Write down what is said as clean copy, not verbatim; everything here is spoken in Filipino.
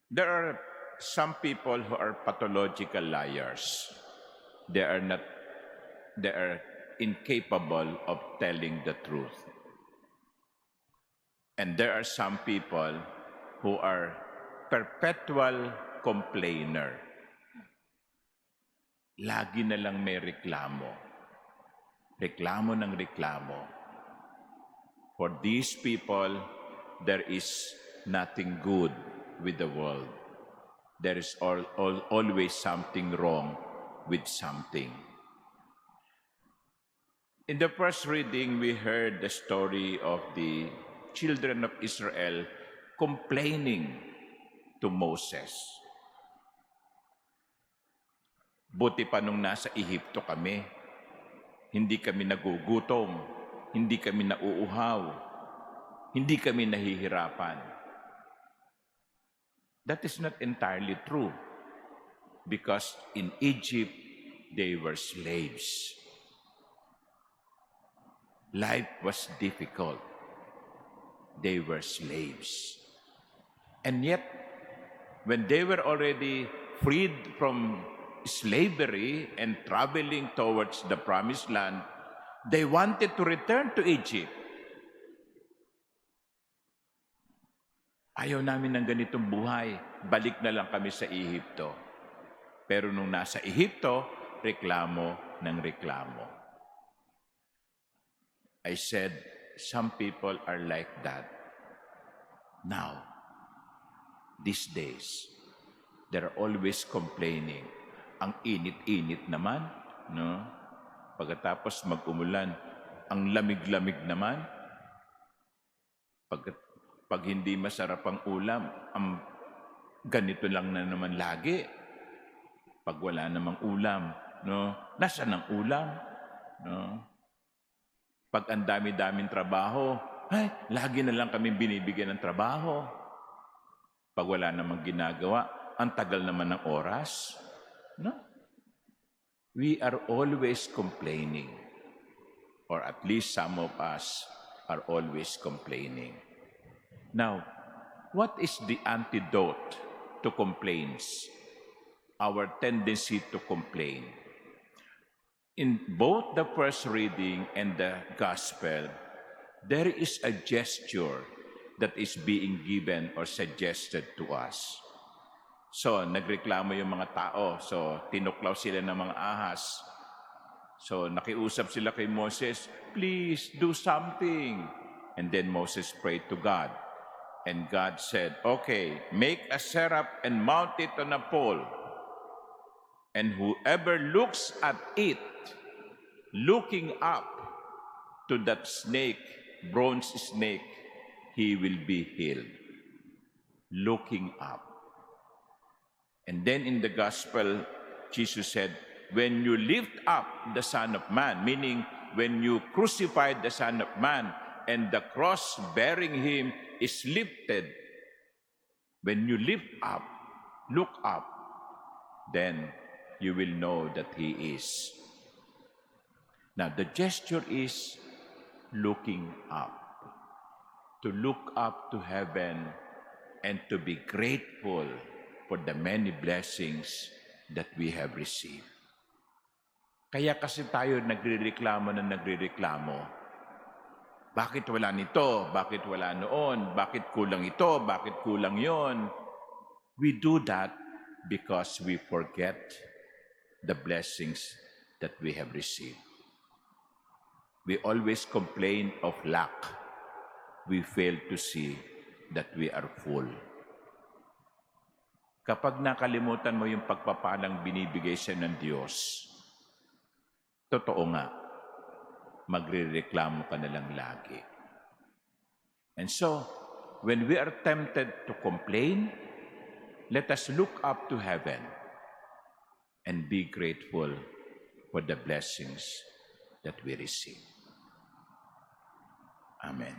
There are some people who are pathological liars. They are not, they are incapable of telling the truth. And there are some people who are perpetual complainer. Lagi na lang may reklamo. Reklamo ng reklamo. For these people, there is nothing good with the world. There is always something wrong with something. In the first reading, we heard the story of the children of Israel complaining to Moses. Buti pa nung nasa Ehipto kami, hindi kami nagugutom, hindi kami nauuhaw, hindi kami nahihirapan. That is not entirely true, because in Egypt, they were slaves. Life was difficult. They were slaves. And yet, when they were already freed from slavery and traveling towards the promised land, they wanted to return to Egypt. Ayaw namin ng ganitong buhay. Balik na lang kami sa Ehipto. Pero nung nasa Ehipto, reklamo ng reklamo. I said, some people are like that. Now, these days, they're always complaining. Ang init-init naman, no? Pagkatapos mag-umulan, ang lamig-lamig naman. Pag hindi masarap ang ulam, ang ganito lang na naman lagi. Pag wala namang ulam, no? Nasaan ang ulam? No? Pag ang dami-daming trabaho, ay, lagi na lang kami binibigyan ng trabaho. Pag wala namang ginagawa, ang tagal naman ng oras. No? We are always complaining. Or at least some of us are always complaining. Now, what is the antidote to complaints? Our tendency to complain. In both the first reading and the gospel, there is a gesture that is being given or suggested to us. So, nagreklamo yung mga tao. So, tinuklaw sila ng mga ahas. So, nakiusap sila kay Moses, please do something. And then Moses prayed to God. And God said, okay, make a seraph and mount it on a pole. And whoever looks at it, looking up to that snake, bronze snake, he will be healed. Looking up. And then in the gospel, Jesus said, when you lift up the Son of Man, meaning when you crucified the Son of Man and the cross bearing him is lifted, when you lift up, look up, then you will know that he is. Now, the gesture is looking up. To look up to heaven and to be grateful for the many blessings that we have received. Kaya kasi tayo nagrereklamo na nagrereklamo. Bakit wala nito? Bakit wala noon? Bakit kulang ito? Bakit kulang yon? We do that because we forget the blessings that we have received. We always complain of lack. We fail to see that we are full. Kapag nakalimutan mo yung pagpapalang binibigay sa ng Diyos, totoo nga, magrereklamo ka na lang lagi. And so, when we are tempted to complain, let us look up to heaven and be grateful for the blessings that we receive. Amen.